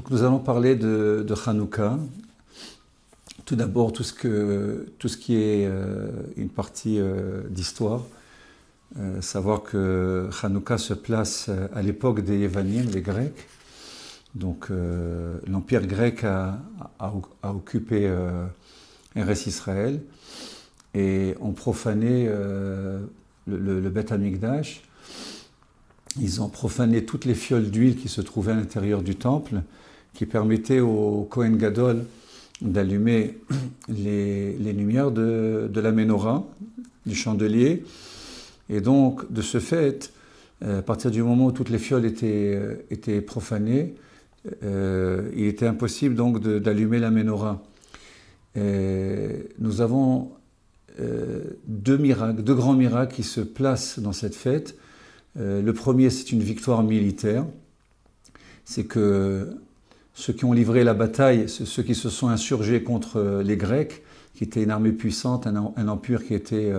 Donc nous allons parler de Hanouka. Tout d'abord, tout ce qui est une partie d'histoire. Savoir que Hanouka se place à l'époque des Yévanim, les Grecs. Donc l'Empire grec a occupé Eretz Israël et ont profané le Beth Amikdash. Ils ont profané toutes les fioles d'huile qui se trouvaient à l'intérieur du temple, qui permettaient au Kohen Gadol d'allumer les lumières de la menorah, du chandelier. Et donc, de ce fait, à partir du moment où toutes les fioles étaient profanées, il était impossible donc d'allumer la menorah. Nous avons deux grands miracles qui se placent dans cette fête. Le premier, c'est une victoire militaire. C'est que ceux qui ont livré la bataille, ceux qui se sont insurgés contre les Grecs, qui étaient une armée puissante, un empire qui était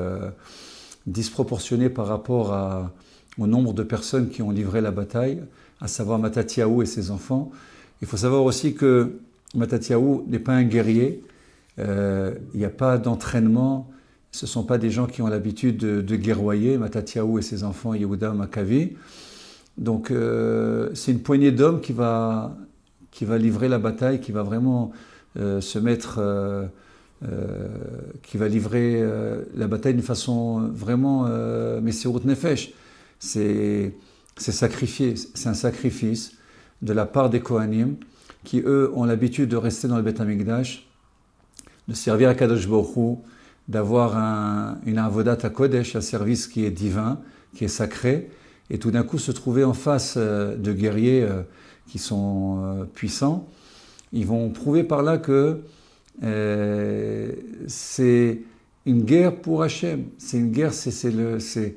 disproportionné par rapport au nombre de personnes qui ont livré la bataille, à savoir Mattathiaou et ses enfants. Il faut savoir aussi que Mattathiaou n'est pas un guerrier, il n'y a pas d'entraînement, ce ne sont pas des gens qui ont l'habitude de guerroyer, Mattathiaou et ses enfants, Yehuda, Maccavi. Donc c'est une poignée d'hommes qui va livrer la bataille, qui va vraiment se mettre, qui va livrer la bataille d'une façon vraiment Messirut Nefesh. C'est un sacrifice de la part des Kohanim, qui eux ont l'habitude de rester dans le Beth Amikdash, de servir à Kadosh Baruch Hu, d'avoir une avodat HaKodesh, un service qui est divin, qui est sacré, et tout d'un coup se trouver en face de guerriers qui sont puissants. Ils vont prouver par là que c'est une guerre pour Hachem. C'est une guerre, c'est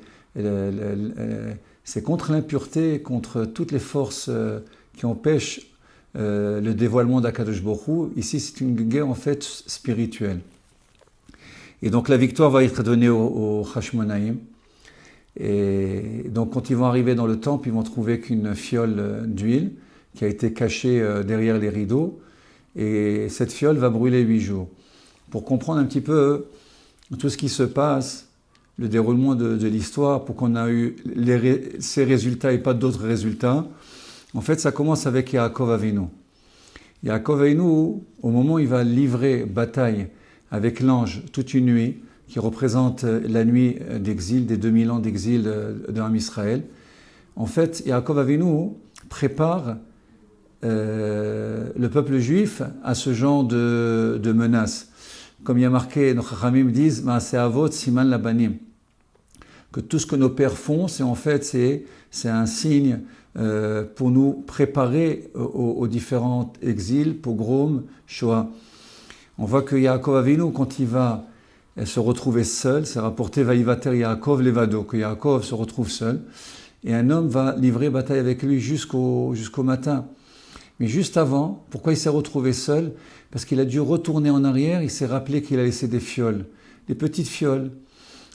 contre l'impureté, contre toutes les forces qui empêchent le dévoilement d'Akadosh Baruch Hu. Ici, c'est une guerre en fait spirituelle. Et donc la victoire va être donnée aux Hashmonaïm. Et donc quand ils vont arriver dans le temple, ils vont trouver qu'une fiole d'huile qui a été cachée derrière les rideaux. Et cette fiole va brûler 8 jours. Pour comprendre un petit peu tout ce qui se passe, le déroulement de l'histoire, pour qu'on ait eu ces résultats et pas d'autres résultats, en fait ça commence avec Yaakov Avinu. Yaakov Avinu, au moment où il va livrer bataille avec l'ange toute une nuit, qui représente la nuit d'exil, des 2000 ans d'exil de l'âme Israël. En fait, Yaakov Avinu prépare le peuple juif à ce genre de menaces. Comme il y a marqué, nos Chachamim disent « Maaseh avot siman labanim » que tout ce que nos pères font, c'est un signe pour nous préparer aux différents exils, pogroms, Shoah. On voit que Yaakov Avinu, quand il va se retrouver seul, c'est rapporté Vaïvater Yaakov Levado, que Yaakov se retrouve seul, et un homme va livrer bataille avec lui jusqu'au matin. Mais juste avant, pourquoi il s'est retrouvé seul? Parce qu'il a dû retourner en arrière, il s'est rappelé qu'il a laissé des fioles, des petites fioles,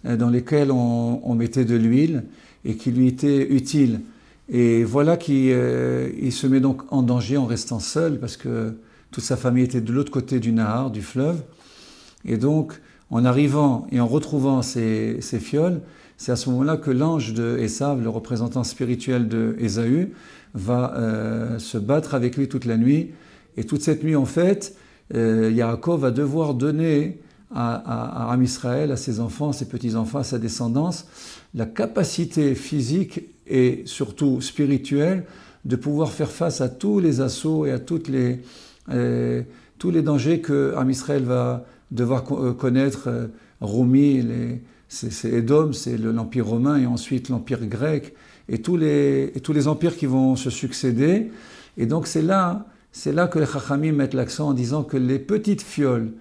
dans lesquelles on mettait de l'huile et qui lui étaient utiles. Et voilà qu'il se met donc en danger en restant seul, parce que toute sa famille était de l'autre côté du Nahar, du fleuve. Et donc, en arrivant et en retrouvant ces fioles, c'est à ce moment-là que l'ange de Esav, le représentant spirituel de Ésaü, va se battre avec lui toute la nuit. Et toute cette nuit, en fait, Yaakov va devoir donner à Am Israël, à ses enfants, à ses petits-enfants, à sa descendance, la capacité physique et surtout spirituelle de pouvoir faire face à tous les assauts et à tous les dangers que Am Israël va devoir connaître. Roumi, c'est Édom, c'est l'Empire romain et ensuite l'Empire grec et tous les empires qui vont se succéder. Et donc c'est là que les Chachamim mettent l'accent en disant que les petites fioles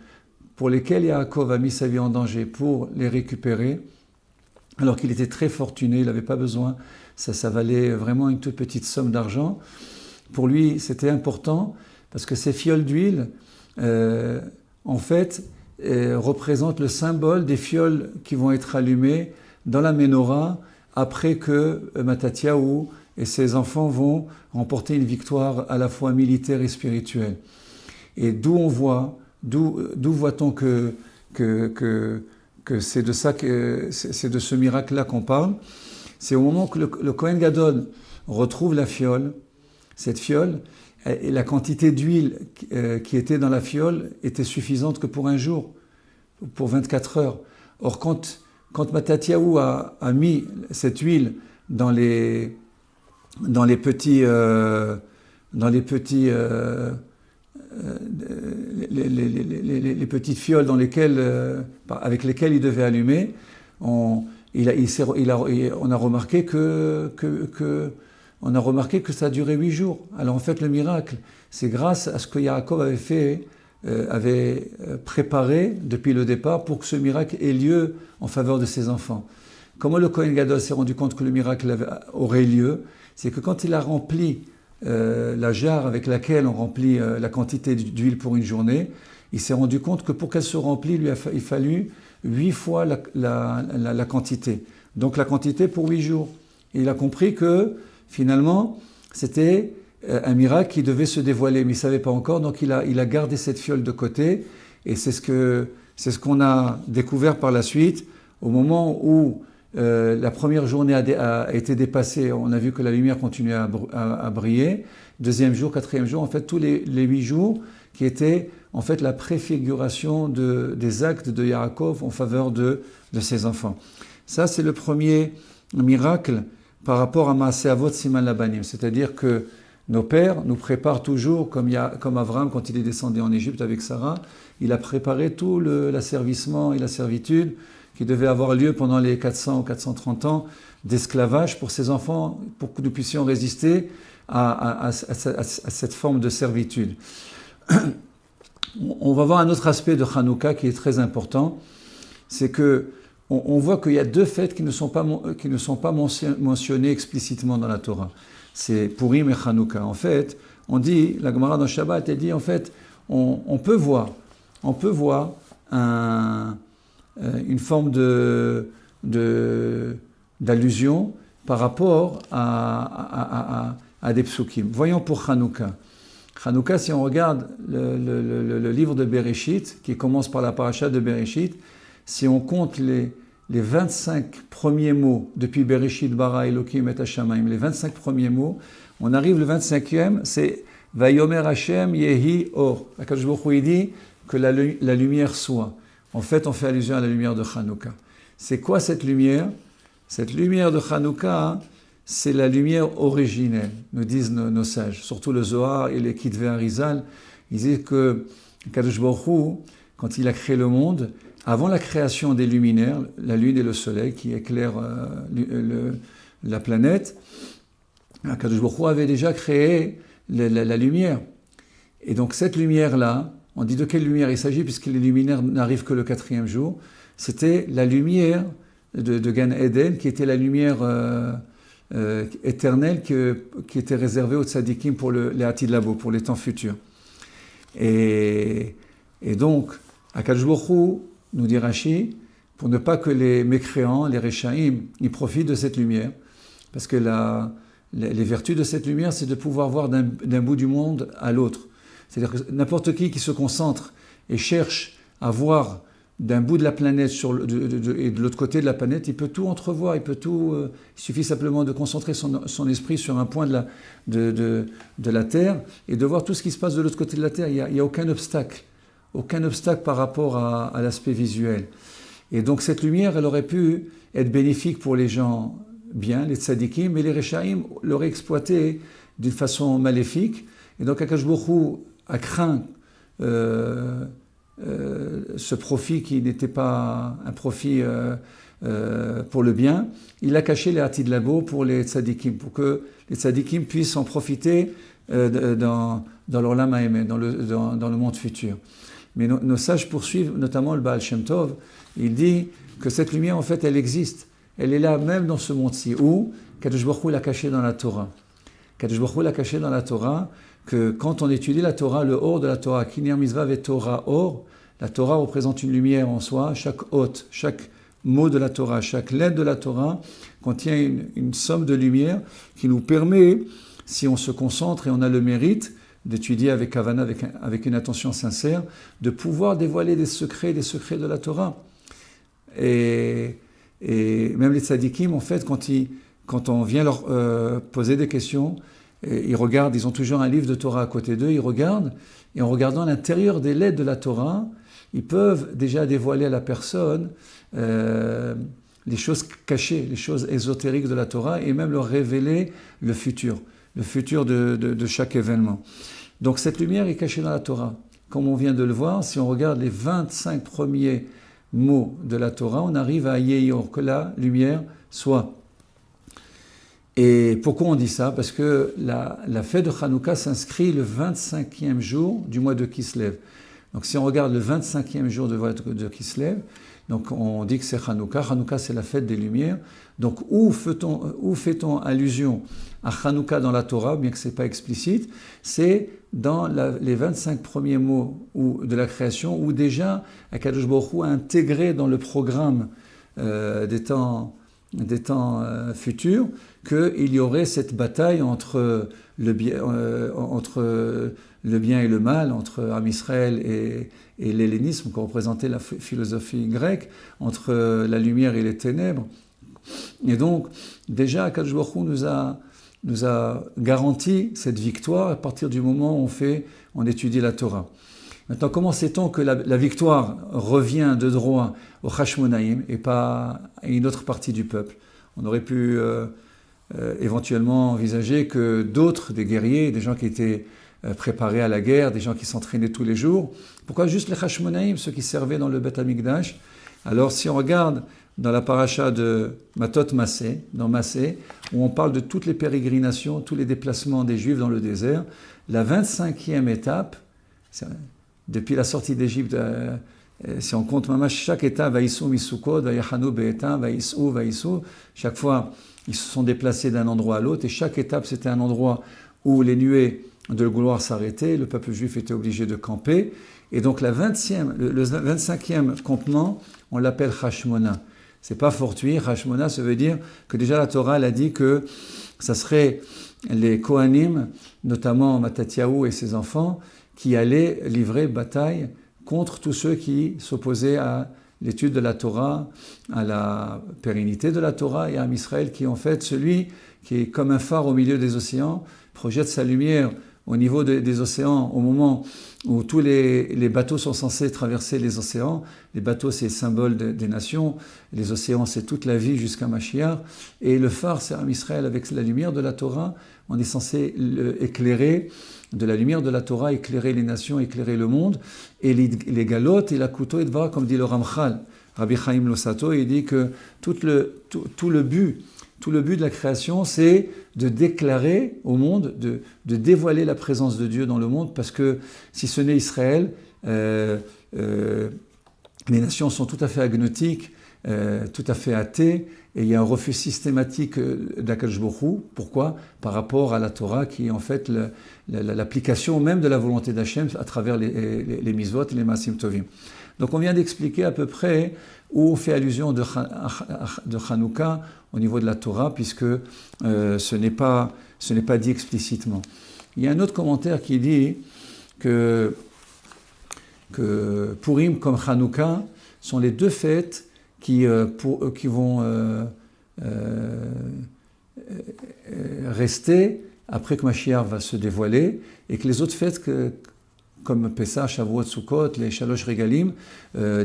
pour lesquelles Yaakov a mis sa vie en danger pour les récupérer, alors qu'il était très fortuné, il n'avait pas besoin, ça valait vraiment une toute petite somme d'argent. Pour lui, c'était important parce que ces fioles d'huile, en fait, représentent le symbole des fioles qui vont être allumées dans la menorah après que Mattathiaou et ses enfants vont remporter une victoire à la fois militaire et spirituelle. Et d'où voit-on que c'est de ça c'est de ce miracle-là qu'on parle. C'est au moment que le Kohen Gadol retrouve la fiole, cette fiole, et la quantité d'huile qui était dans la fiole était suffisante que pour un jour, pour 24 heures. Or, quand Mattatyahu a mis cette huile dans les petites fioles avec lesquelles il devait allumer, on a remarqué que ça a duré 8 jours. Alors en fait, le miracle, c'est grâce à ce que Yaakov avait préparé depuis le départ pour que ce miracle ait lieu en faveur de ses enfants. Comment le Kohen Gadol s'est rendu compte que le miracle aurait lieu? C'est que quand il a rempli la jarre avec laquelle on remplit la quantité d'huile pour une journée, il s'est rendu compte que pour qu'elle se remplisse, il fallut 8 fois la quantité. Donc la quantité pour 8 jours. Et il a compris que finalement, c'était un miracle qui devait se dévoiler, mais il ne savait pas encore, donc il a gardé cette fiole de côté, et c'est ce qu'on a découvert par la suite, au moment où la première journée a été dépassée, on a vu que la lumière continuait à briller, deuxième jour, quatrième jour, en fait tous les 8 jours, qui étaient en fait la préfiguration des actes de Yaakov en faveur de ses enfants. Ça, c'est le premier miracle par rapport à Maaseh Avot Siman Labanim, c'est-à-dire que nos pères nous préparent toujours, comme Abraham quand il est descendu en Égypte avec Sarah, il a préparé tout l'asservissement et la servitude qui devait avoir lieu pendant les 400 ou 430 ans d'esclavage pour ses enfants, pour que nous puissions résister à cette forme de servitude. On va voir un autre aspect de Hanouka qui est très important, c'est que on voit qu'il y a 2 fêtes qui ne sont pas mentionnées explicitement dans la Torah. C'est Purim et Hanouka. En fait, on dit, la Gemara dans Shabbat, elle dit, en fait, on peut voir une forme d'allusion par rapport à des psukim. Voyons pour Hanouka. Hanouka, si on regarde le livre de Bereshit, qui commence par la paracha de Bereshit, si on compte les 25 premiers mots depuis Bereshit bara Elokim et Hashamayim, les 25 premiers mots, on arrive le 25e, c'est Vayomer Hashem Yehi Or. Akadosh Baruch Hu dit que la lumière soit. En fait, on fait allusion à la lumière de Hanouka. C'est quoi cette lumière? Cette lumière de Hanouka, c'est la lumière originelle, nous disent nos sages. Surtout le Zohar et les Kitvei Arizal, ils disent que Akadosh Baruch Hu, quand il a créé le monde, avant la création des luminaires, la lune et le soleil qui éclairent la planète, Akadosh Baruch Hu avait déjà créé la lumière. Et donc cette lumière-là, on dit de quelle lumière il s'agit puisque les luminaires n'arrivent que le 4e jour, c'était la lumière de Gan Eden qui était la lumière éternelle qui était réservée aux tzadikim pour les Atid Labo, pour les temps futurs. Et donc, Akadosh Baruch Hu, nous dit Rashi, pour ne pas que les mécréants, les Réchaïm, ils profitent de cette lumière. Parce que les vertus de cette lumière, c'est de pouvoir voir d'un bout du monde à l'autre. C'est-à-dire que n'importe qui se concentre et cherche à voir d'un bout de la planète et de l'autre côté de la planète, il peut tout entrevoir, il suffit simplement de concentrer son esprit sur un point de la Terre et de voir tout ce qui se passe de l'autre côté de la Terre. Il n'y a aucun obstacle par rapport à l'aspect visuel. Et donc cette lumière, elle aurait pu être bénéfique pour les gens bien, les tzadikim, mais les Réchaïm l'auraient exploitée d'une façon maléfique. Et donc Akadosh Baruch Hu a craint ce profit qui n'était pas un profit pour le bien. Il a caché les Atid Labo pour les tzadikim, pour que les tzadikim puissent en profiter dans l'Olam Haemet, dans le monde futur. Mais nos sages poursuivent, notamment le Baal Shem Tov, il dit que cette lumière, en fait, elle existe. Elle est là même dans ce monde-ci, où Kadosh Baruch Hu l'a cachée dans la Torah. Kadosh Baruch Hu l'a cachée dans la Torah, que quand on étudie la Torah, le Or de la Torah, Kinir Mitzvah ve Torah Or, la Torah représente une lumière en soi, chaque hôte, chaque mot de la Torah, chaque lettre de la Torah contient une somme de lumière qui nous permet, si on se concentre et on a le mérite d'étudier avec Havana, avec une attention sincère, de pouvoir dévoiler des secrets de la Torah. Et même les tzadikim, en fait, quand on vient leur poser des questions, ils regardent, ils ont toujours un livre de Torah à côté d'eux, ils regardent, et en regardant l'intérieur des lettres de la Torah, ils peuvent déjà dévoiler à la personne les choses cachées, les choses ésotériques de la Torah, et même leur révéler le futur de chaque événement. Donc cette lumière est cachée dans la Torah. Comme on vient de le voir, si on regarde les 25 premiers mots de la Torah, on arrive à Yeyor, que la lumière soit. Et pourquoi on dit ça? Parce que la fête de Hanouka s'inscrit le 25e jour du mois de Kislev. Donc si on regarde le 25e jour de Kislev, donc on dit que c'est Hanouka. Hanouka, c'est la fête des Lumières. Donc où fait-on allusion à Hanouka dans la Torah, bien que ce n'est pas explicite? C'est dans les 25 premiers mots de la création, où déjà Akadosh Baruch Hu a intégré dans le programme des temps futurs qu'il y aurait cette bataille entre le bien et le mal, entre Am Israël et l'hellénisme, qui représentait la philosophie grecque, entre la lumière et les ténèbres. Et donc, déjà, Akadosh Baruch Hu nous a garanti cette victoire à partir du moment où on étudie la Torah. Maintenant, comment sait-on que la victoire revient de droit au Hashmonaïm et pas à une autre partie du peuple? On aurait pu éventuellement envisager que d'autres, des guerriers, des gens qui étaient préparés à la guerre, des gens qui s'entraînaient tous les jours, pourquoi juste les Hashmonaïm, ceux qui servaient dans le Beth Amikdash? Alors si on regarde dans la paracha de Matot Massé, dans Massé, où on parle de toutes les pérégrinations, tous les déplacements des Juifs dans le désert, la 25e étape, depuis la sortie d'Égypte, si on compte chaque étape, Vaïsou Misukot, Vaïchanou Be'etam, Vaïsou, chaque fois ils se sont déplacés d'un endroit à l'autre, et chaque étape c'était un endroit où les nuées de gloire s'arrêtaient, le peuple juif était obligé de camper, et donc le 25e campement, on l'appelle Hashmona. C'est pas fortuit, Hashmona, ça veut dire que déjà la Torah elle a dit que ça serait les Kohanim, notamment Mattatyahu et ses enfants, qui allaient livrer bataille contre tous ceux qui s'opposaient à l'étude de la Torah, à la pérennité de la Torah et à Israël, qui est en fait celui qui est comme un phare au milieu des océans, projette sa lumière au niveau des océans au moment où tous les bateaux sont censés traverser les océans. Les bateaux, c'est le symbole des nations. Les océans, c'est toute la vie jusqu'à Mashiach. Et le phare, c'est Israël avec la lumière de la Torah. On est censé éclairer de la lumière de la Torah, éclairer les nations, éclairer le monde. Et les galotes et la couteau et dvar, comme dit le Ramchal, Rabbi Chaim Losato, il dit que tout le but de la création, c'est de déclarer au monde, de dévoiler la présence de Dieu dans le monde, parce que si ce n'est Israël, les nations sont tout à fait agnostiques, tout à fait athées, et il y a un refus systématique d'Akadosh Baruch Hu. Pourquoi? Par rapport à la Torah, qui est en fait l'application même de la volonté d'Hachem à travers les mitzvot et les masim tovim. Donc on vient d'expliquer à peu près où on fait allusion de Hanouka au niveau de la Torah, puisque ce n'est pas dit explicitement. Il y a un autre commentaire qui dit que Purim comme Hanouka sont les deux fêtes qui vont rester après que Mashiach va se dévoiler, et que les autres fêtes comme Pessah, Shavuot, Sukkot, les Shalosh Regalim,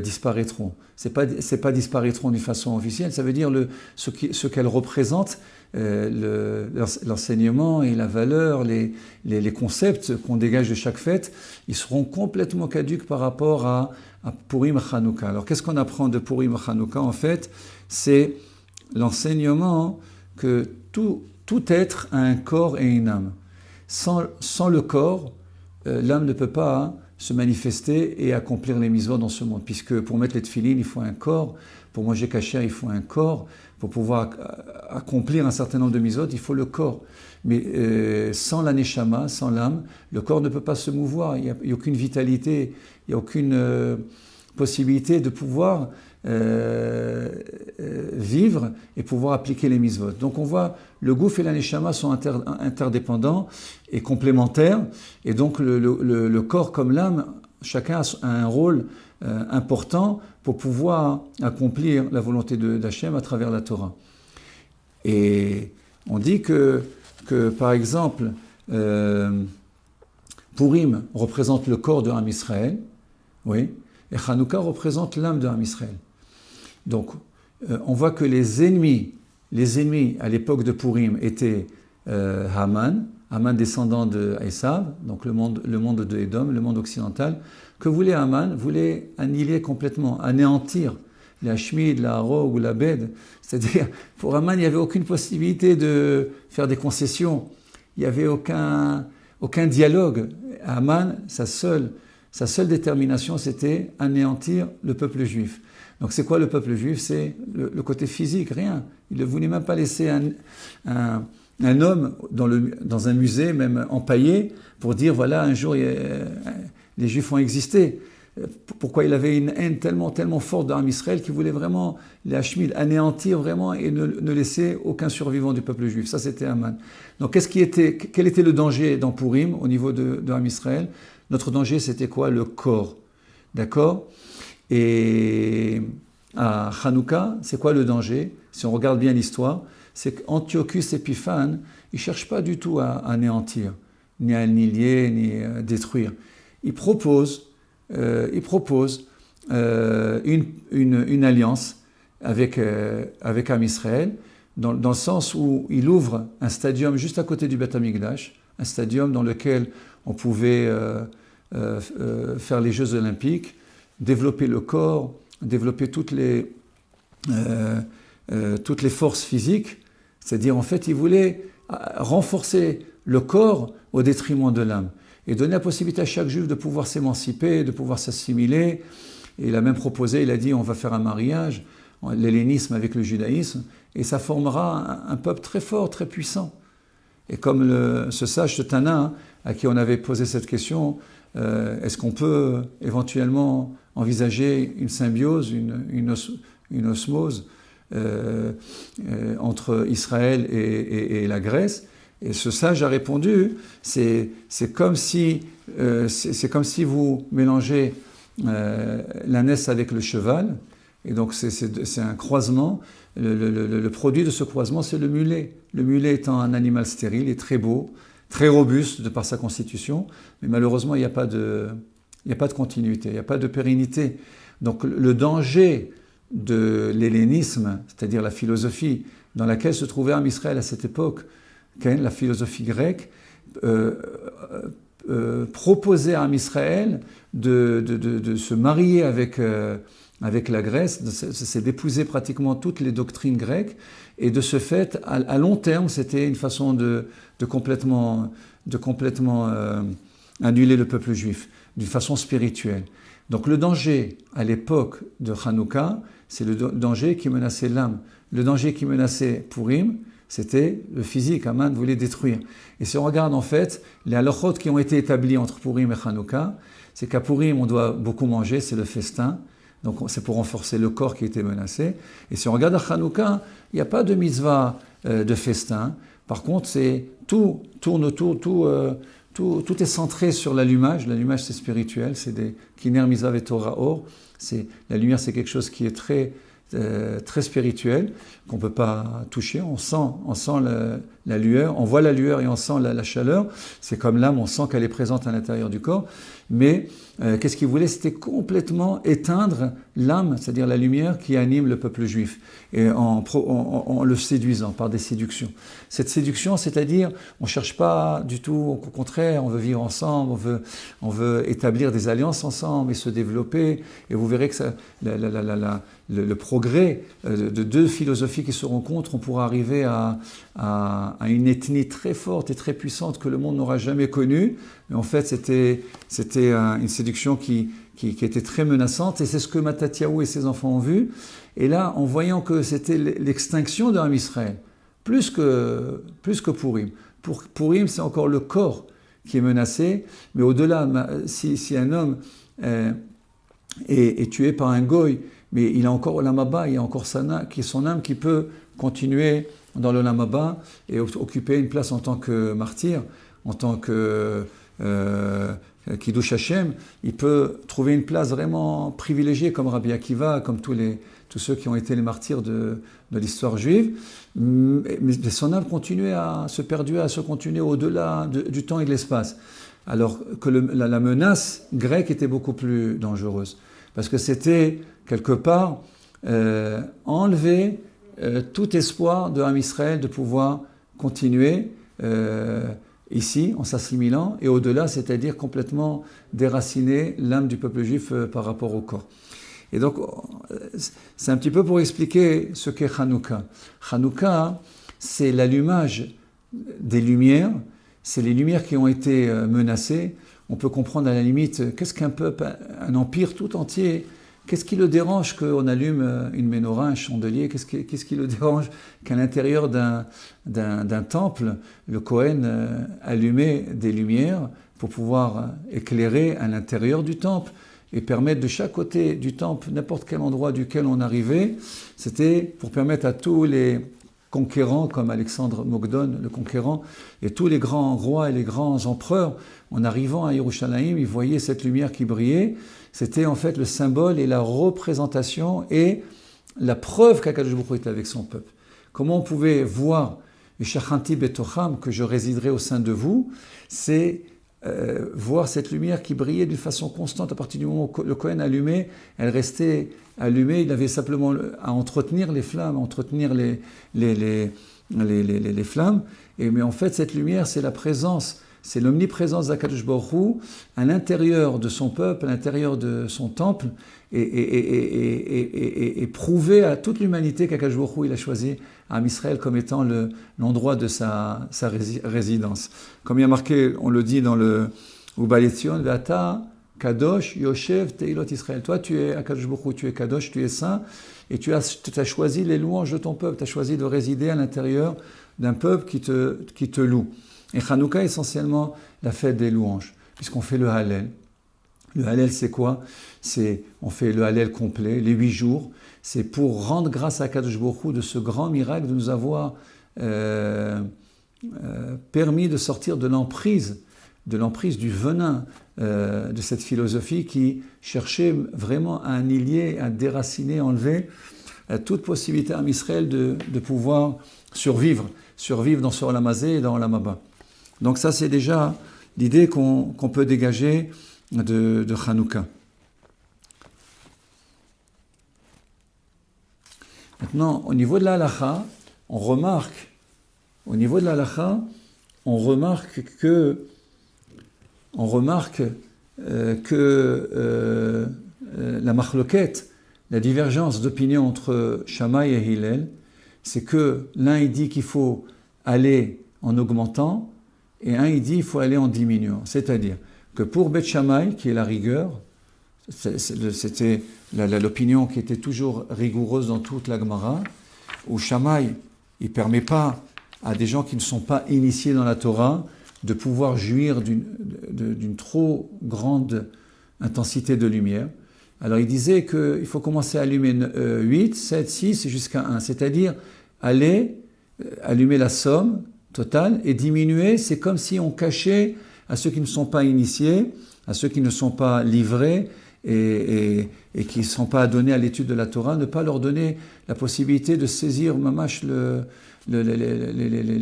disparaîtront. C'est pas disparaîtront d'une façon officielle, ça veut dire ce qu'elles représentent, l'enseignement et la valeur, les concepts qu'on dégage de chaque fête, ils seront complètement caducs par rapport à Purim Hanouka. Alors qu'est-ce qu'on apprend de Purim Hanouka? En fait, c'est l'enseignement que tout être a un corps et une âme. Sans le corps, l'âme ne peut pas se manifester et accomplir les mitzvot dans ce monde, puisque pour mettre les tefilines, il faut un corps, pour manger kasher, il faut un corps, pour pouvoir accomplir un certain nombre de mitzvot, il faut le corps. Mais sans la neshama, sans l'âme, le corps ne peut pas se mouvoir, il n'y a aucune vitalité, il n'y a aucune possibilité de pouvoir vivre et pouvoir appliquer les mitzvot. Donc on voit, le gouf et la neshama sont interdépendants et complémentaires, et donc le corps comme l'âme, chacun a un rôle important pour pouvoir accomplir la volonté d'Hachem à travers la Torah. Et on dit que par exemple, Purim représente le corps de Ham Israël, oui, et Hanouka représente l'âme de Ham Israël. Donc, on voit que les ennemis à l'époque de Purim étaient Haman descendant de Esav, donc le monde de Édom, le monde occidental. Que voulait Haman? Voulait annihiler complètement, anéantir la Hashmid, la Harog ou la Bed. C'est-à-dire, pour Haman, il n'y avait aucune possibilité de faire des concessions. Il n'y avait aucun dialogue. Haman, sa seule détermination, c'était anéantir le peuple juif. Donc c'est quoi le peuple juif? C'est le côté physique, rien. Il ne voulait même pas laisser un homme dans un musée, même empaillé, pour dire, voilà, un jour, les Juifs ont existé. Pourquoi il avait une haine tellement forte d'Am Israël qu'il voulait vraiment les Hashmid anéantir vraiment et ne laisser aucun survivant du peuple juif. Ça, c'était Haman. Donc, quel était le danger dans Purim au niveau de Am Israël? Notre danger, c'était quoi? Le corps. D'accord? Et à Hanouka, c'est quoi le danger? Si on regarde bien l'histoire, c'est qu'Antiochus Épiphane, il ne cherche pas du tout à anéantir, ni à annihiler, ni à détruire. Il propose une alliance avec Am Israël, dans le sens où il ouvre un stadium juste à côté du Beth Amikdash, un stadium dans lequel on pouvait faire les Jeux Olympiques, développer le corps, développer toutes les forces physiques. C'est-à-dire, en fait, il voulait renforcer le corps au détriment de l'âme et donner la possibilité à chaque juif de pouvoir s'émanciper, de pouvoir s'assimiler. Et il a même proposé, il a dit, on va faire un mariage, l'hellénisme avec le judaïsme, et ça formera un peuple très fort, très puissant. Et comme ce sage, ce Tana, à qui on avait posé cette question, est-ce qu'on peut éventuellement envisager une symbiose, une osmose entre Israël et la Grèce? Et ce sage a répondu, c'est comme si vous mélangez l'ânesse avec le cheval, et donc c'est un croisement. Le produit de ce croisement, c'est le mulet. Le mulet étant un animal stérile et très beau, très robuste de par sa constitution, mais malheureusement il n'y a pas de continuité, il n'y a pas de pérennité. Donc le danger de l'hellénisme, c'est-à-dire la philosophie dans laquelle se trouvait Am Israël à cette époque, la philosophie grecque, proposait à Am Israël de se marier avec la Grèce, c'est d'épouser pratiquement toutes les doctrines grecques, et de ce fait, à long terme, c'était une façon de complètement annuler le peuple juif, d'une façon spirituelle. Donc le danger à l'époque de Hanouka, c'est le danger qui menaçait l'âme. Le danger qui menaçait Purim, c'était le physique. Haman voulait détruire. Et si on regarde en fait les halakhot qui ont été établis entre Purim et Hanouka, c'est qu'à Purim on doit beaucoup manger, c'est le festin. Donc c'est pour renforcer le corps qui était menacé. Et si on regarde à Hanouka, il n'y a pas de mitzvah de festin. Par contre, tout tourne autour, tout est centré sur l'allumage. L'allumage, c'est spirituel, c'est des kiner mizav et Torah or. La lumière, c'est quelque chose qui est très spirituel, qu'on ne peut pas toucher. On sent la lueur, on voit la lueur et on sent la chaleur. C'est comme l'âme, on sent qu'elle est présente à l'intérieur du corps. Mais qu'est-ce qu'il voulait? C'était complètement éteindre l'âme, c'est-à-dire la lumière qui anime le peuple juif, et en le séduisant par des séductions. Cette séduction, c'est-à-dire, on ne cherche pas du tout, au contraire, on veut vivre ensemble, on veut établir des alliances ensemble et se développer. Et vous verrez que le progrès de deux philosophies qui se rencontrent, on pourra arriver à une ethnie très forte et très puissante que le monde n'aura jamais connue. Mais en fait, c'était une séduction qui était très menaçante, et c'est ce que Mattatyahu et ses enfants ont vu. Et là, en voyant que c'était l'extinction de Am Israël, plus que Purim. Pour Purim, c'est encore le corps qui est menacé, mais au-delà, si un homme est tué par un goy, mais il a encore Olam Haba, il y a encore son âme qui peut continuer dans l'Olam Haba et occuper une place en tant que martyr, en tant que Kiddush Hashem. Il peut trouver une place vraiment privilégiée comme Rabbi Akiva, comme tous ceux qui ont été les martyrs de l'histoire juive. Mais son âme continuait à se perdurer, à se continuer au-delà du temps et de l'espace. Alors que la menace grecque était beaucoup plus dangereuse. Parce que c'était, quelque part, enlever tout espoir de Ham Israël de pouvoir continuer ici, en s'assimilant, et au-delà, c'est-à-dire complètement déraciner l'âme du peuple juif par rapport au corps. Et donc, c'est un petit peu pour expliquer ce qu'est Hanouka. Hanouka, c'est l'allumage des lumières, c'est les lumières qui ont été menacées. On peut comprendre à la limite, qu'est-ce qu'un peuple, un empire tout entier, qu'est-ce qui le dérange qu'on allume une menorah, un chandelier? Qu'est-ce qui le dérange qu'à l'intérieur d'un temple, le Kohen allumait des lumières pour pouvoir éclairer à l'intérieur du temple et permettre de chaque côté du temple, n'importe quel endroit duquel on arrivait, c'était pour permettre à tous les conquérants, comme Alexandre Mogdon, le conquérant, et tous les grands rois et les grands empereurs, en arrivant à Yerushalayim, ils voyaient cette lumière qui brillait. C'était en fait le symbole et la représentation et la preuve qu'Akadosh Baruch Hu était avec son peuple. Comment on pouvait voir Shachanti Betocham, que je résiderai au sein de vous, c'est voir cette lumière qui brillait d'une façon constante. À partir du moment où le Kohen allumait, elle restait allumée. Il avait simplement à entretenir les flammes, à entretenir les flammes. Mais en fait, cette lumière, c'est la présence, c'est l'omniprésence d'Akadosh Baruch Hu à l'intérieur de son peuple, à l'intérieur de son temple, et prouver à toute l'humanité qu'Akadosh Baruch Hu, il a choisi Am Israël comme étant l'endroit de sa résidence. Comme il y a marqué, on le dit dans le Ubaletzion, Ve'ata Kadosh Yoshev Teilot Israël. Toi, tu es Akadosh Baruch Hu, tu es Kadosh, tu es saint, et tu as choisi les louanges de ton peuple, tu as choisi de résider à l'intérieur d'un peuple qui te loue. Et Hanouka est essentiellement la fête des louanges, puisqu'on fait le Hallel. Le Hallel, c'est quoi? On fait le Hallel complet, les 8 jours. C'est pour rendre grâce à Kadosh Baruch Hu de ce grand miracle de nous avoir permis de sortir de l'emprise du venin de cette philosophie qui cherchait vraiment à annihiler, à déraciner, enlever toute possibilité à Israël de pouvoir survivre dans ce Olam Hazé et dans Olam Haba. Donc ça, c'est déjà l'idée qu'on peut dégager de Hanouka. Maintenant, au niveau de la halakha, on remarque que la machloket, la divergence d'opinion entre Shammai et Hillel, c'est que l'un il dit qu'il faut aller en augmentant et un il dit qu'il faut aller en diminuant. C'est-à-dire que pour Beth Shammai, qui est la rigueur, c'était l'opinion qui était toujours rigoureuse dans toute la Gemara, où Shammai, il ne permet pas à des gens qui ne sont pas initiés dans la Torah de pouvoir jouir d'une trop grande intensité de lumière. Alors il disait qu'il faut commencer à allumer 8, 7, 6 jusqu'à 1, c'est-à-dire aller allumer la somme totale et diminuer, c'est comme si on cachait à ceux qui ne sont pas initiés, à ceux qui ne sont pas livrés et qui ne sont pas donnés à l'étude de la Torah, ne pas leur donner la possibilité de saisir mamash le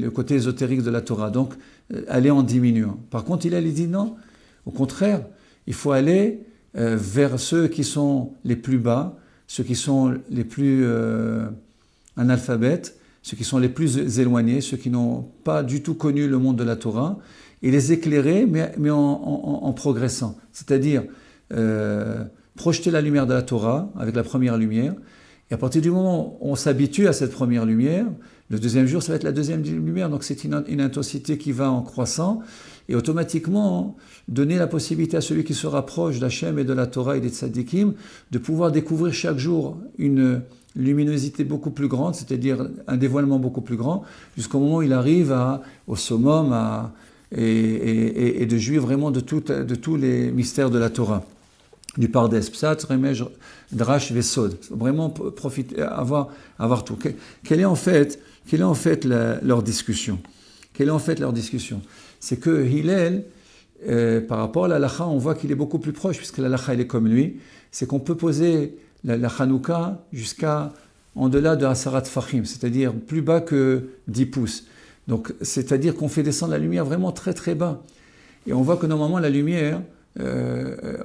côté ésotérique de la Torah. Donc, aller en diminuant. Par contre, il dit non. Au contraire, il faut aller vers ceux qui sont les plus bas, ceux qui sont les plus analphabètes, ceux qui sont les plus éloignés, ceux qui n'ont pas du tout connu le monde de la Torah, et les éclairer, mais en progressant. C'est-à-dire projeter la lumière de la Torah avec la première lumière, et à partir du moment où on s'habitue à cette première lumière, le deuxième jour, ça va être la deuxième lumière, donc c'est une intensité qui va en croissant, et automatiquement donner la possibilité à celui qui se rapproche d'Hachem et de la Torah et des tzadikim de pouvoir découvrir chaque jour une luminosité beaucoup plus grande, c'est-à-dire un dévoilement beaucoup plus grand, jusqu'au moment où il arrive au summum et de jouir vraiment de tous les mystères de la Torah. du Pardes, Psat, Remej, Drash, Vesod. Vraiment profiter, avoir tout. Quelle est en fait leur discussion? Quelle est en fait leur discussion? C'est que Hillel, par rapport à la Lacha, on voit qu'il est beaucoup plus proche, puisque la Lacha, elle est comme lui. C'est qu'on peut poser la Hanouka jusqu'à en delà de Hasarat Fachim, c'est-à-dire plus bas que 10 pouces. Donc, c'est-à-dire qu'on fait descendre la lumière vraiment très très bas. Et on voit que normalement la lumière, la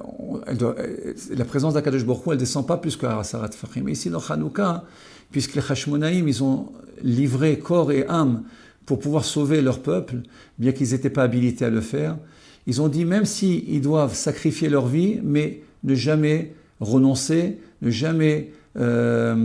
présence d'Akadosh Baruch Hu, elle ne descend pas plus qu'à Hasarat Fachim. Mais ici, dans Hanouka, puisque les Hashmonaïm, ils ont livré corps et âme pour pouvoir sauver leur peuple, bien qu'ils n'étaient pas habilités à le faire, ils ont dit, même s'ils doivent sacrifier leur vie, mais ne jamais renoncer, ne jamais faire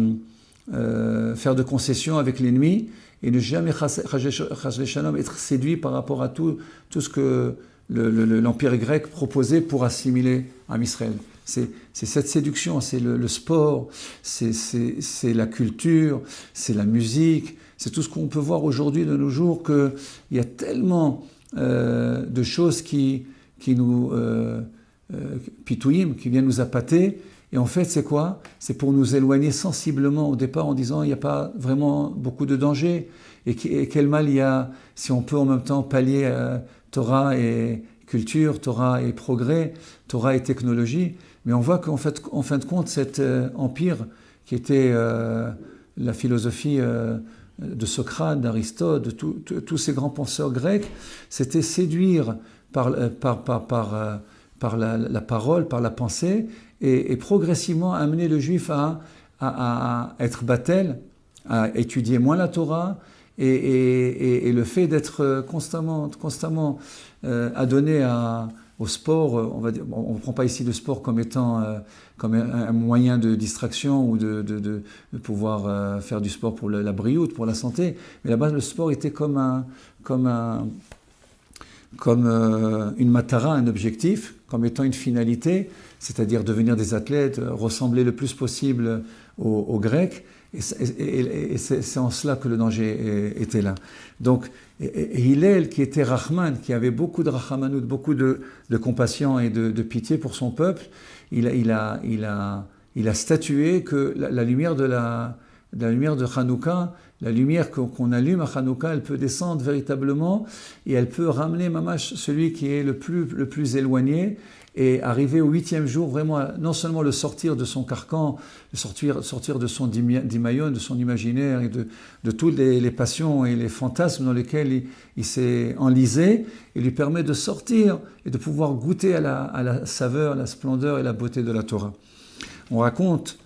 de concessions avec l'ennemi, et ne jamais être séduit par rapport à tout ce que l'Empire grec proposait pour assimiler à Israël. C'est cette séduction, c'est le sport, c'est la culture, c'est la musique, c'est tout ce qu'on peut voir aujourd'hui de nos jours, qu'il y a tellement de choses qui nous pitouillent, qui viennent nous appâter. Et en fait, c'est quoi? C'est pour nous éloigner sensiblement au départ en disant il n'y a pas vraiment beaucoup de danger. Et quel mal il y a si on peut en même temps pallier Torah et culture, Torah et progrès, Torah et technologie. Mais on voit qu'en fait, en fin de compte, cet empire qui était la philosophie de Socrate, d'Aristote, de tous ces grands penseurs grecs, c'était séduire par la parole, par la pensée, et progressivement amener le juif à être battel, à étudier moins la Torah, et le fait d'être constamment adonné au sport, on ne prend pas ici le sport comme étant comme un moyen de distraction ou de pouvoir faire du sport pour la brioute, pour la santé, mais là-bas le sport était comme une matara, un objectif, comme étant une finalité, c'est-à-dire devenir des athlètes, ressembler le plus possible aux Grecs, et c'est en cela que le danger était là. Donc, Hillel, qui était Rahman, qui avait beaucoup de rachamanout, beaucoup de compassion et de pitié pour son peuple, il a statué que la lumière de Hanouka, la lumière qu'on allume à Hanouka, elle peut descendre véritablement et elle peut ramener Mamash, celui qui est le plus éloigné, et arriver au 8e jour, vraiment, non seulement le sortir de son carcan, sortir de son dimayon, de son imaginaire et de toutes les passions et les fantasmes dans lesquels il s'est enlisé, et lui permet de sortir et de pouvoir goûter à la saveur, la splendeur et la beauté de la Torah. On raconte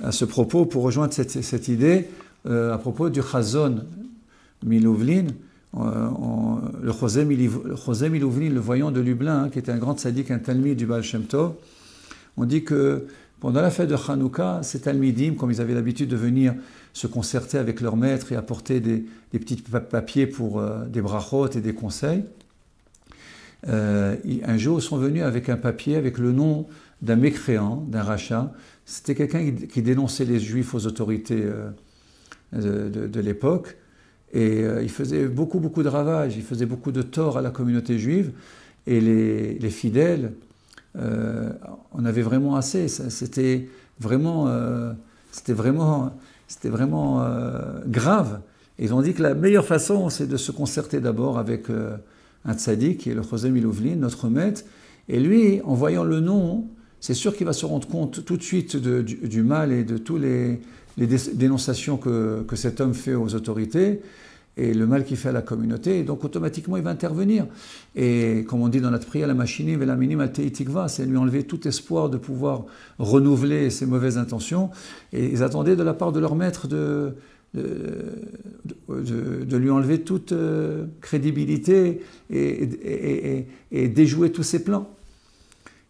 à ce propos, pour rejoindre cette idée, à propos du Chazon Milouvlin, le Chosé Milouvlin, le voyant de Lublin, qui était un grand tzaddik, un talmid du Baal Shem Tov, on dit que pendant la fête de Hanouka, ces talmidim, comme ils avaient l'habitude de venir se concerter avec leur maître et apporter des petits papiers pour des brachot et des conseils, un jour ils sont venus avec un papier avec le nom d'un mécréant, d'un rachat. C'était quelqu'un qui dénonçait les juifs aux autorités de l'époque. Et il faisait beaucoup de ravages, il faisait beaucoup de tort à la communauté juive. Et les fidèles en avaient vraiment assez. C'était vraiment grave. Et ils ont dit que la meilleure façon, c'est de se concerter d'abord avec un tzaddik, qui est le Chosé Milouvlin, notre maître. Et lui, en voyant le nom, c'est sûr qu'il va se rendre compte tout de suite du mal et de tous les dénonciations que cet homme fait aux autorités et le mal qu'il fait à la communauté, et donc automatiquement il va intervenir. Et comme on dit dans notre prière, la machinim et la minim altei tikva, c'est lui enlever tout espoir de pouvoir renouveler ses mauvaises intentions, et ils attendaient de la part de leur maître de lui enlever toute crédibilité et déjouer tous ses plans.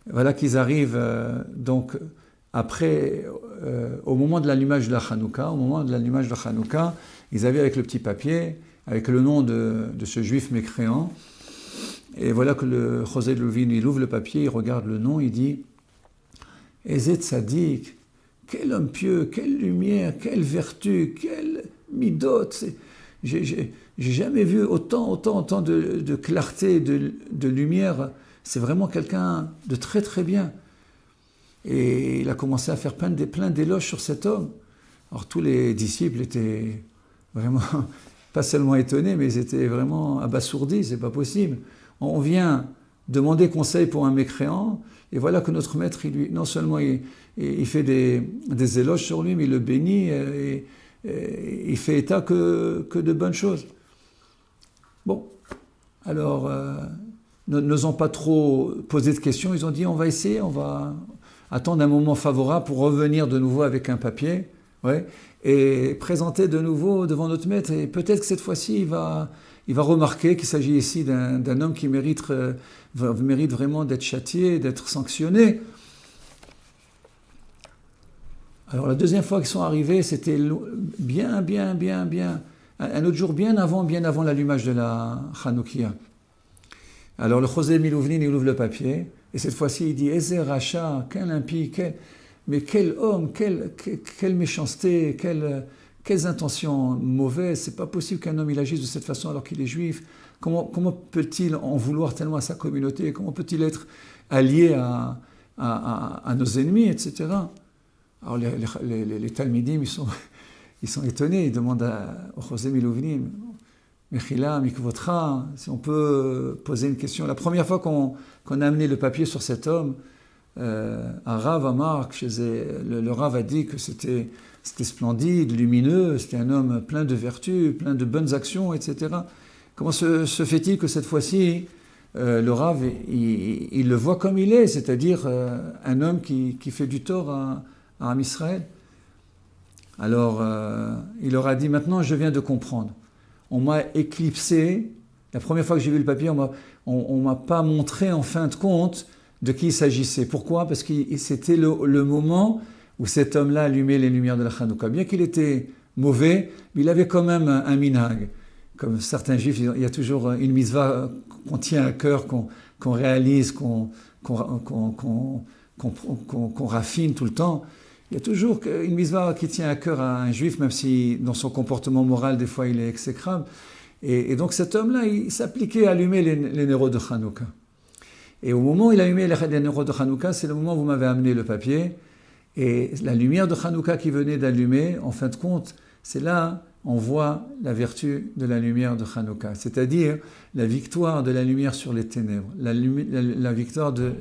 Voilà qu'ils arrivent donc après, au moment de l'allumage de la Hanouka, ils avaient avec le petit papier, avec le nom de ce juif mécréant, et voilà que le Chosé Milouvlin, il ouvre le papier, il regarde le nom, il dit « Ezet Tzadik, quel homme pieux, quelle lumière, quelle vertu, quelle midot !» J'ai jamais vu autant de clarté, de lumière. C'est vraiment quelqu'un de très très bien. Et il a commencé à faire plein d'éloges sur cet homme. Alors tous les disciples étaient vraiment, pas seulement étonnés, mais ils étaient vraiment abasourdis, c'est pas possible. On vient demander conseil pour un mécréant, et voilà que notre maître, non seulement il fait des éloges sur lui, mais il le bénit, et il fait état que de bonnes choses. Bon, alors, n'osant pas trop poser de questions, ils ont dit on va essayer, on va attendre un moment favorable pour revenir de nouveau avec un papier, ouais, et présenter de nouveau devant notre maître. Et peut-être que cette fois-ci, il va remarquer qu'il s'agit ici d'un homme qui mérite vraiment d'être châtié, d'être sanctionné. Alors la deuxième fois qu'ils sont arrivés, c'était bien, un autre jour bien avant l'allumage de la Hanoukia. Alors le José Milouvnin, il ouvre le papier, et cette fois-ci il dit « Ezer Racha, quel impie, mais quel homme, quelle méchanceté, quelles intentions mauvaises, c'est pas possible qu'un homme il agisse de cette façon alors qu'il est juif. Comment peut-il en vouloir tellement à sa communauté? Comment peut-il être allié à nos ennemis, etc. » Alors les Talmidim, ils sont étonnés, ils demandent au José Milouvnin « Mechila, Mikvotra, si on peut poser une question. » La première fois qu'on a amené le papier sur cet homme, un Rav Amar, le Rav a dit que c'était splendide, lumineux, c'était un homme plein de vertus, plein de bonnes actions, etc. Comment se fait-il que cette fois-ci, le Rav, il le voit comme il est, c'est-à-dire un homme qui fait du tort à Am Israël? Alors, il leur a dit, maintenant je viens de comprendre. On m'a éclipsé, la première fois que j'ai vu le papier, on m'a pas montré en fin de compte de qui il s'agissait. Pourquoi? Parce que c'était le moment où cet homme-là allumait les lumières de la Hanouka. Bien qu'il était mauvais, mais il avait quand même un minhag. Comme certains juifs, il y a toujours une mitzvah qu'on tient à cœur, qu'on réalise, qu'on raffine tout le temps. Il y a toujours une mitzvah qui tient à cœur à un juif, même si dans son comportement moral, des fois, il est exécrable. Et donc cet homme-là, il s'appliquait à allumer les néros de Hanouka. Et au moment où il a allumé les néros de Hanouka, c'est le moment où vous m'avez amené le papier. Et la lumière de Hanouka qui venait d'allumer, en fin de compte, c'est là on voit la vertu de la lumière de Hanouka, c'est-à-dire la victoire de la lumière sur les ténèbres, la victoire de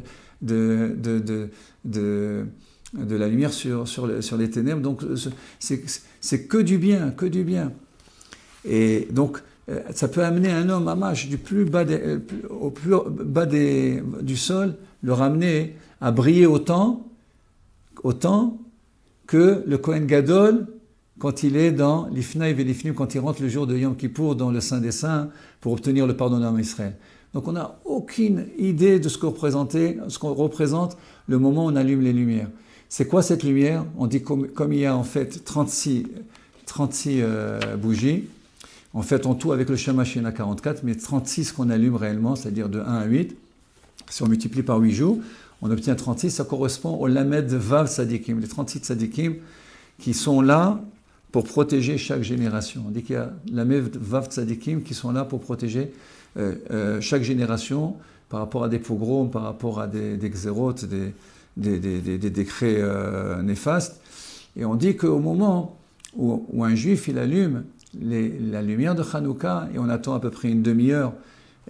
la lumière sur les ténèbres. Donc c'est que du bien, que du bien. Et donc ça peut amener un homme amash au plus bas du sol, le ramener à briller autant que le Kohen Gadol quand il est dans l'Ifnaï Velifnim, quand il rentre le jour de Yom Kippour dans le Saint des Saints pour obtenir le pardon d'Am Israël. Donc on n'a aucune idée de ce qu'on représente le moment où on allume les lumières. C'est quoi cette lumière? On dit comme il y a en fait 36 bougies, en fait en tout avec le Shamash il y en a 44, mais 36 qu'on allume réellement, c'est-à-dire de 1 à 8, si on multiplie par 8 jours, on obtient 36, ça correspond au Lamed Vav Tzadikim, les 36 Tzadikim qui sont là pour protéger chaque génération. On dit qu'il y a Lamed Vav Tzadikim qui sont là pour protéger chaque génération par rapport à des pogroms, par rapport à des xérotes, des décrets néfastes. Et on dit qu'au moment où un juif il allume la lumière de Hanouka, et on attend à peu près une demi-heure,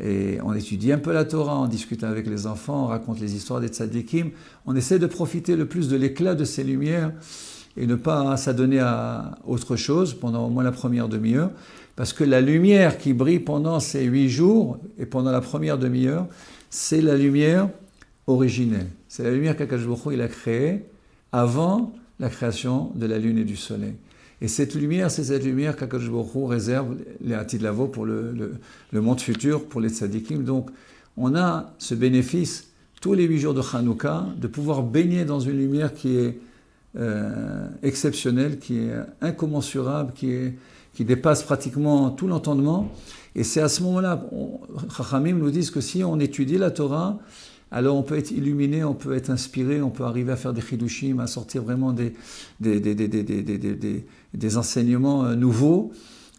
et on étudie un peu la Torah, on discute avec les enfants, on raconte les histoires des tzadikim, on essaie de profiter le plus de l'éclat de ces lumières et ne pas s'adonner à autre chose pendant au moins la première demi-heure, parce que la lumière qui brille pendant ces 8 jours et pendant la première demi-heure, c'est la lumière originelle. C'est la lumière qu'Akadosh Baruch Hu il a créée avant la création de la lune et du soleil. Et cette lumière, c'est cette lumière qu'Akadosh Baruch Hu réserve les Atid Lavo pour le monde futur, pour les tzadikim. Donc, on a ce bénéfice tous les 8 jours de Hanouka, de pouvoir baigner dans une lumière qui est exceptionnelle, qui est incommensurable, qui dépasse pratiquement tout l'entendement. Et c'est à ce moment-là, Chachamim nous disent que si on étudie la Torah, alors on peut être illuminé, on peut être inspiré, on peut arriver à faire des chidushim, à sortir vraiment des enseignements nouveaux.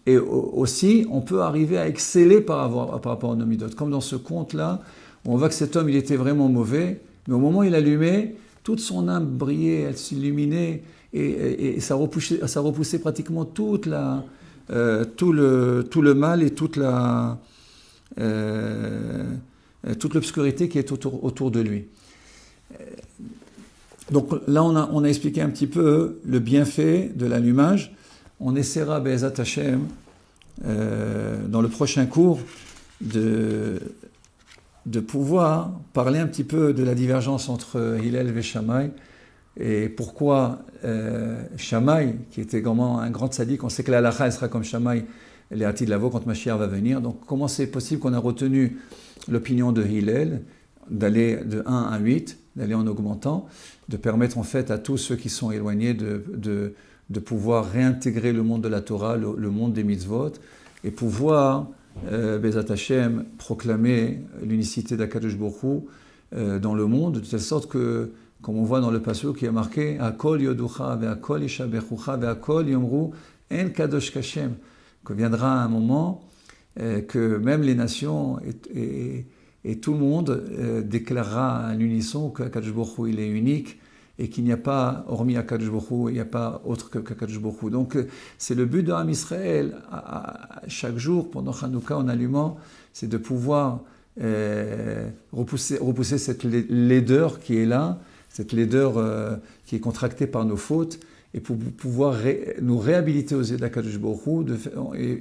Et aussi, on peut arriver à exceller par rapport à nos midot. Comme dans ce conte-là, on voit que cet homme, il était vraiment mauvais, mais au moment où il allumait, toute son âme brillait, elle s'illuminait, et ça repoussait pratiquement tout le mal et toute l'obscurité qui est autour de lui. Donc là, on a expliqué un petit peu le bienfait de l'allumage. On essaiera, Be'ezat Hashem, dans le prochain cours, de pouvoir parler un petit peu de la divergence entre Hillel et Shammai, et pourquoi Shammai, qui était vraiment un grand tzaddik, on sait que la halakha sera comme Shammai, les Hatid Lavo, quand Mashiach va venir. Donc comment c'est possible qu'on a retenu l'opinion de Hillel, d'aller de 1 à 8, d'aller en augmentant, de permettre en fait à tous ceux qui sont éloignés de pouvoir réintégrer le monde de la Torah, le monde des mitzvot, et pouvoir, Bezat Hashem, proclamer l'unicité d'Akadosh Baruch Hu dans le monde, de telle sorte que, comme on voit dans le passage qui est marqué, Akol yoducha ve'akol yishabechucha ve'akol yomru en kadosh kashem, que viendra un moment que même les nations et tout le monde déclarera à l'unisson qu'Akadosh Baruch Hu il est unique et qu'il n'y a pas, hormis Akadosh Baruch Hu, il n'y a pas autre qu'Akadosh Baruch Hu. Donc c'est le but de Am Israël, chaque jour, pendant Hanouka, en allumant, c'est de pouvoir repousser cette laideur qui est là, cette laideur qui est contractée par nos fautes, et pour pouvoir nous réhabiliter aux yeux d'Akadosh Baruch Hu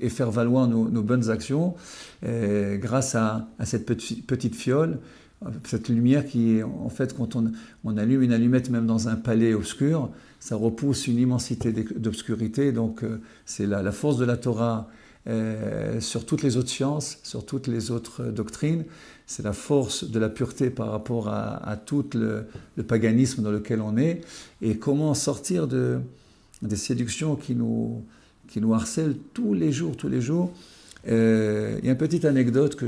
et faire valoir nos bonnes actions grâce à cette petite fiole, cette lumière qui, en fait, quand on allume une allumette même dans un palais obscur, ça repousse une immensité d'obscurité. Donc c'est la force de la Torah sur toutes les autres sciences, sur toutes les autres doctrines. C'est la force de la pureté par rapport à tout le paganisme dans lequel on est, et comment sortir des séductions qui nous harcèlent tous les jours. Il y a une petite anecdote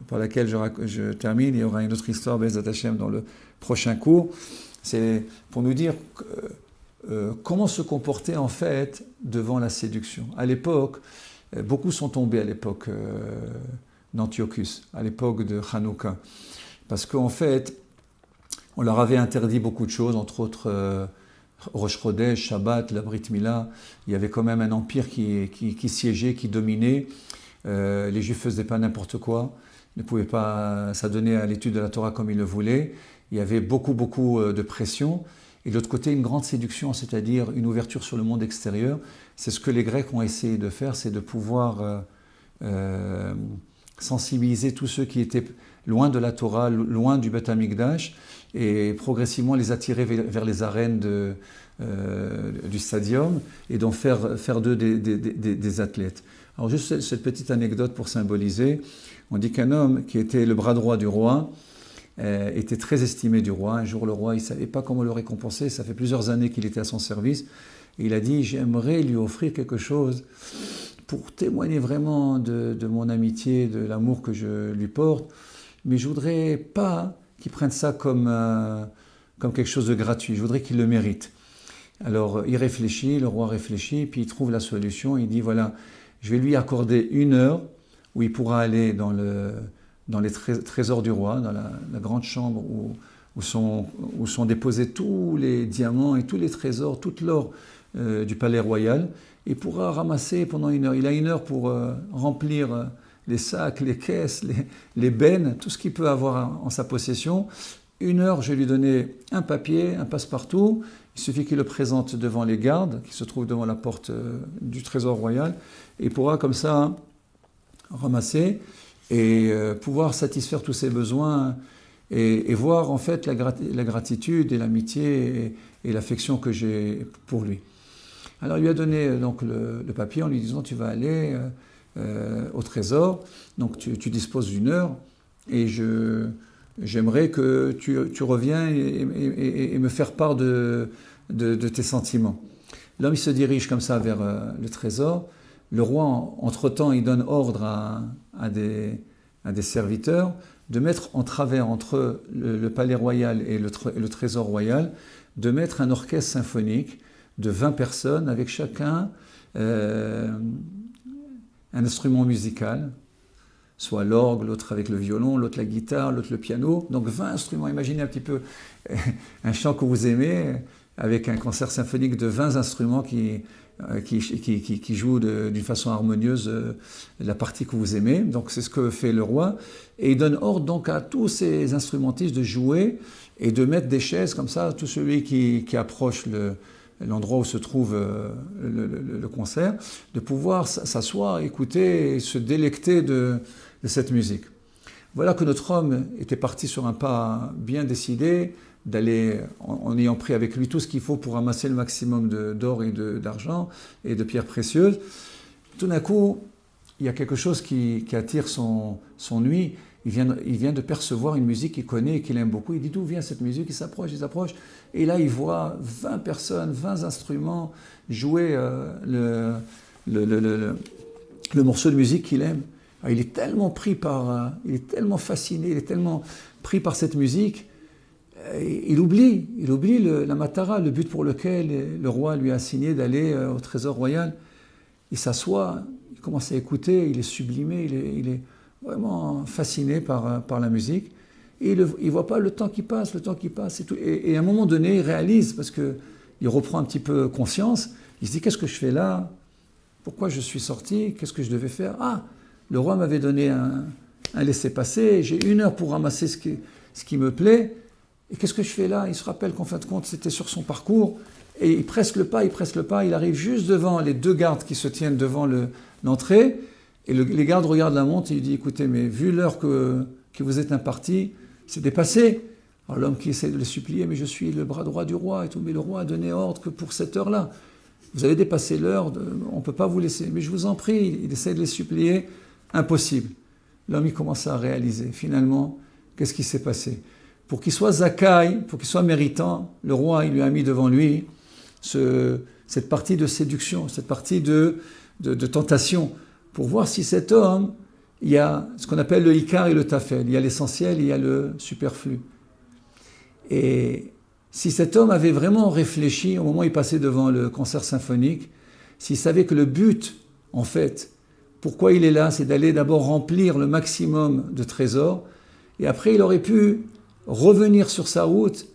par laquelle je termine. Il y aura une autre histoire, Be'ezat Hashem, dans le prochain cours. C'est pour nous dire comment se comporter en fait devant la séduction. À l'époque, beaucoup sont tombés à l'époque d'Antiochus, à l'époque de Hanouka, parce qu'en fait, on leur avait interdit beaucoup de choses, entre autres Rosh Chodesh, Shabbat, la Brit Mila. Il y avait quand même un empire qui siégeait, qui dominait. Les Juifs ne faisaient pas n'importe quoi, ne pouvaient pas s'adonner à l'étude de la Torah comme ils le voulaient. Il y avait beaucoup de pression. Et de l'autre côté, une grande séduction, c'est-à-dire une ouverture sur le monde extérieur. C'est ce que les Grecs ont essayé de faire, c'est de pouvoir sensibiliser tous ceux qui étaient loin de la Torah, loin du Beth Amikdash, et progressivement les attirer vers les arènes du stadium, et d'en faire d'eux des athlètes. Alors juste cette petite anecdote pour symboliser. On dit qu'un homme qui était le bras droit du roi était très estimé du roi. Un jour, le roi, il ne savait pas comment le récompenser. Ça fait plusieurs années qu'il était à son service. Et il a dit, j'aimerais lui offrir quelque chose pour témoigner vraiment de mon amitié, de l'amour que je lui porte. Mais je ne voudrais pas qu'il prenne ça comme quelque chose de gratuit. Je voudrais qu'il le mérite. Alors, il réfléchit, le roi réfléchit, puis il trouve la solution. Il dit, voilà, je vais lui accorder 1 heure où il pourra aller dans les trésors du roi, dans la grande chambre où sont déposés tous les diamants et tous les trésors, tout l'or du palais royal. Il pourra ramasser pendant 1 heure. Il a 1 heure pour remplir les sacs, les caisses, les bennes, tout ce qu'il peut avoir en sa possession. 1 heure, je vais lui donner un papier, un passe-partout. Il suffit qu'il le présente devant les gardes, qui se trouvent devant la porte du trésor royal. Et il pourra comme ça ramasser et pouvoir satisfaire tous ses besoins et voir en fait la gratitude et l'amitié et l'affection que j'ai pour lui. Alors il lui a donné donc le papier en lui disant, tu vas aller au trésor, donc tu disposes d'1 heure et j'aimerais que tu reviennes et me faire part de tes sentiments. L'homme il se dirige comme ça vers le trésor. Le roi, entre-temps, il donne ordre à des serviteurs de mettre en travers entre le palais royal et le trésor royal, de mettre un orchestre symphonique de 20 personnes avec chacun un instrument musical soit l'orgue, l'autre avec le violon, l'autre la guitare, l'autre le piano. Donc 20 instruments. Imaginez un petit peu un chant que vous aimez avec un concert symphonique de 20 instruments qui jouent d'une façon harmonieuse la partie que vous aimez. Donc c'est ce que fait le roi. Et il donne ordre donc à tous ces instrumentistes de jouer et de mettre des chaises comme ça, tout celui qui approche l'endroit où se trouve le concert, de pouvoir s'asseoir, écouter et se délecter de cette musique. Voilà que notre homme était parti sur un pas bien décidé, d'aller, en ayant pris avec lui tout ce qu'il faut pour ramasser le maximum d'or et d'argent et de pierres précieuses. Tout d'un coup, il y a quelque chose qui attire son ouïe. Il vient de percevoir une musique qu'il connaît et qu'il aime beaucoup. Il dit d'où vient cette musique? Il s'approche. Et là, il voit 20 personnes, 20 instruments jouer le morceau de musique qu'il aime. Alors, il est tellement fasciné, il est tellement pris par cette musique. Il oublie la matara, le but pour lequel le roi lui a assigné d'aller au trésor royal. Il s'assoit, il commence à écouter, il est sublimé, il est vraiment fasciné par la musique. Et il ne voit pas le temps qui passe et tout. Et à un moment donné, il réalise, parce qu'il reprend un petit peu conscience, il se dit, qu'est-ce que je fais là? Pourquoi je suis sorti? Qu'est-ce que je devais faire? Ah, le roi m'avait donné un laissez-passer, j'ai 1 heure pour ramasser ce qui me plaît. Et qu'est-ce que je fais là? Il se rappelle qu'en fin de compte, c'était sur son parcours. Et il presse le pas, il arrive juste devant les 2 gardes qui se tiennent devant l'entrée. Et les gardes regardent la montre et il dit, écoutez, mais vu l'heure que vous êtes imparti, c'est dépassé. Alors l'homme qui essaie de le supplier, mais je suis le bras droit du roi et tout, mais le roi a donné ordre que pour cette heure-là. Vous avez dépassé l'heure, on ne peut pas vous laisser. Mais je vous en prie, il essaie de les supplier, impossible. L'homme, il commence à réaliser, finalement, qu'est-ce qui s'est passé? Pour qu'il soit zakai, pour qu'il soit méritant, le roi, il lui a mis devant lui cette partie de séduction, cette partie de tentation, pour voir si cet homme, il y a ce qu'on appelle le ikar et le tafel, il y a l'essentiel, il y a le superflu. Et si cet homme avait vraiment réfléchi, au moment où il passait devant le concert symphonique, s'il savait que le but, en fait, pourquoi il est là, c'est d'aller d'abord remplir le maximum de trésors, et après il aurait pu revenir sur sa route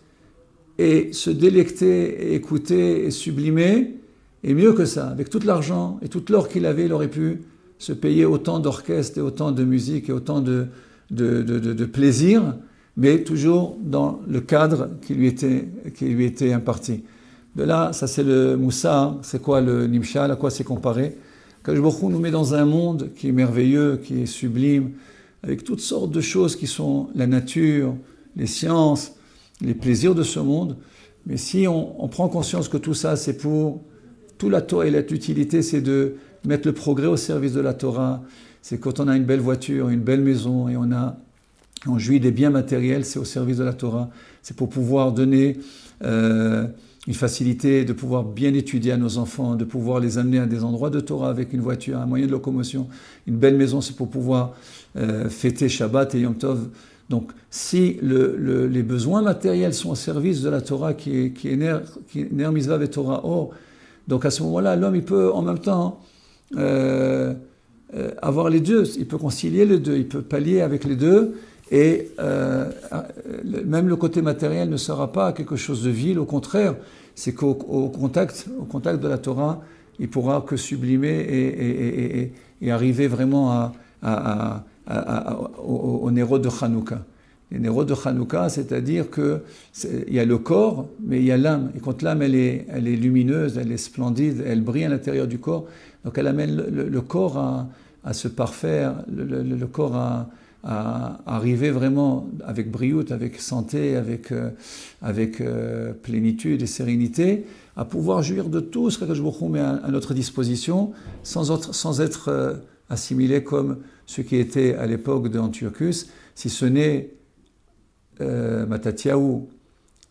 et se délecter, et écouter et sublimer, et mieux que ça, avec tout l'argent et tout l'or qu'il avait, il aurait pu se payer autant d'orchestres et autant de musique et autant de plaisir, mais toujours dans le cadre qui lui était imparti. De là, ça c'est le Moussa, c'est quoi le Nimshal, à quoi c'est comparé? Kadosh Baruch Hu nous met dans un monde qui est merveilleux, qui est sublime, avec toutes sortes de choses qui sont la nature, les sciences, les plaisirs de ce monde. Mais si on prend conscience que tout ça, c'est pour tout la Torah et l'utilité, c'est de mettre le progrès au service de la Torah. C'est quand on a une belle voiture, une belle maison et on jouit des biens matériels, c'est au service de la Torah. C'est pour pouvoir donner une facilité, de pouvoir bien étudier à nos enfants, de pouvoir les amener à des endroits de Torah avec une voiture, un moyen de locomotion. Une belle maison, c'est pour pouvoir fêter Shabbat et Yom Tov. Donc, si les besoins matériels sont au service de la Torah, qui est Ner Mitzvah et Torah Or, donc à ce moment-là, l'homme, il peut en même temps avoir les deux, il peut concilier les deux, il peut pallier avec les deux, et même le côté matériel ne sera pas quelque chose de vil, au contraire, c'est qu'au contact de la Torah, il pourra que sublimer et arriver vraiment au Nérod de Hanouka. Les Nérod de Hanouka, c'est-à-dire qu'il y a le corps, mais il y a l'âme. Et quand l'âme, elle est lumineuse, elle est splendide, elle brille à l'intérieur du corps, donc elle amène le corps à se parfaire, le corps à arriver vraiment avec brioute, avec santé, avec plénitude et sérénité, à pouvoir jouir de tout ce qu'Akadosh Baruch Hu met à notre disposition, sans être assimilé comme ce qui était à l'époque d'Antiochus, si ce n'est Mattathiaou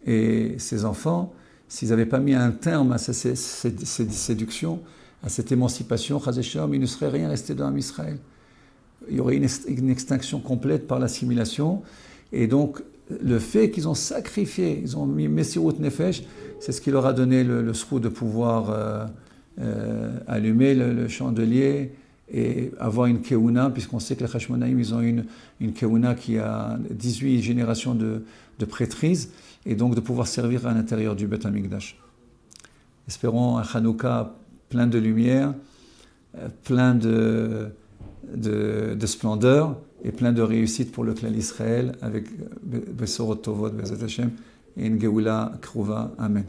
et ses enfants, s'ils n'avaient pas mis un terme à cette séduction, à cette émancipation, Chas v'Shalom, il ne serait rien resté dans Israël. Il y aurait une extinction complète par l'assimilation. Et donc, le fait qu'ils ont sacrifié, ils ont mis Messirut Nefesh, c'est ce qui leur a donné le srou de pouvoir allumer le chandelier et avoir une keuna, puisqu'on sait que les Hashmonaïm, ils ont une keuna qui a 18 générations de prêtrise, et donc de pouvoir servir à l'intérieur du Beth Amikdash. Espérons un Hanouka plein de lumière, plein de splendeur et plein de réussite pour le clan d'Israël avec Besorot Tovot, Bezat Hashem, et une Geoula Krouva. Amen.